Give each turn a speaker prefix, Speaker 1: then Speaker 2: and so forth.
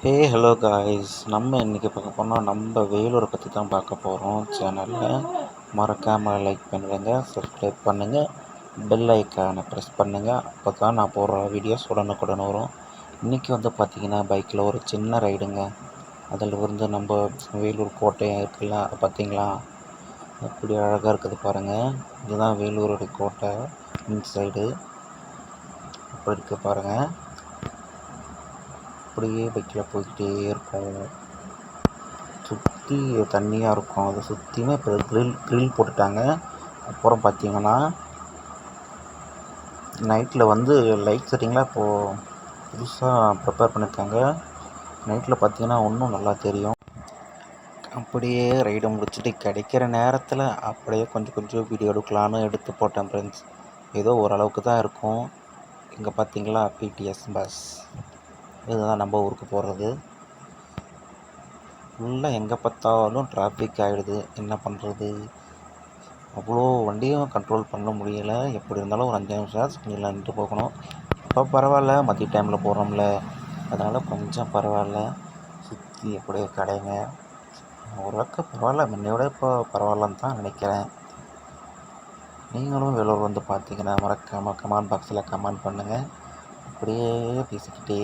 Speaker 1: Hello guys, நம்ம இன்றைக்கி பார்க்க போனால் நம்ம வேலூரை பற்றி தான் பார்க்க போகிறோம். சேனலில் மறக்காமல் லைக் பண்ணுங்க, சப்ஸ்கிரைப் பண்ணுங்கள், பெல் ஐக்கானை ப்ரெஸ் பண்ணுங்கள். அப்போ தான் நான் போடுற வீடியோஸ் உடனுக்குடன் வரும். இன்றைக்கி பார்த்திங்கன்னா பைக்கில் ஒரு சின்ன ரைடுங்க. அதில் நம்ம வேலூர் கோட்டை இருக்குல்ல, அதை பார்த்திங்களா அப்படி அழகாக இருக்குது பாருங்கள். இதுதான் வேலூருடைய கோட்டை இன்சைடு அப்படி இருக்குது பாருங்கள். அப்படியே பைக்கில் போய்கிட்டே இருக்கும். சுற்றி தண்ணியாக இருக்கும். அதை சுற்றியுமே இப்போ க்ரில் போட்டுட்டாங்க. அப்புறம் பார்த்திங்கன்னா நைட்டில் லைட் செட்டிங்லாம் இப்போது புதுசாக ப்ரிப்பேர் பண்ணியிருக்காங்க. நைட்டில் பார்த்திங்கன்னா இன்னும் நல்லா தெரியும். அப்படியே ரைடை முடிச்சுட்டு கிடைக்கிற நேரத்தில் அப்படியே கொஞ்சம் வீடியோ எடுக்கலான்னு எடுத்து போட்டேன் ஃப்ரெண்ட்ஸ். ஏதோ ஓரளவுக்கு தான் இருக்கும். இங்கே பார்த்திங்களா பிடிஎஸ் பஸ், இதுதான் நம்ம ஊருக்கு போகிறது. ஃபுல்லாக எங்கே பார்த்தாலும் டிராஃபிக் ஆகிடுது. என்ன பண்ணுறது, அவ்வளோ வண்டியும் கண்ட்ரோல் பண்ண முடியலை. எப்படி இருந்தாலும் ஒரு 5 நிமிஷம் ஸ்பீடில் நின்று போகணும். இப்போ பரவாயில்ல, மதிய டைமில் போகிறோம்ல, அதனால் கொஞ்சம் பரவாயில்ல. சுற்றி அப்படியே கடைங்க ஓரளவுக்கு பரவாயில்ல, முன்னையோட இப்போ பரவாயில்லன்னு தான் நினைக்கிறேன். நீங்களும் வேலூர் பார்த்தீங்கன்னா மறக்காமல் கமெண்ட் பாக்ஸில் கமெண்ட் பண்ணுங்கள். அப்படியே பேசிக்கிட்டே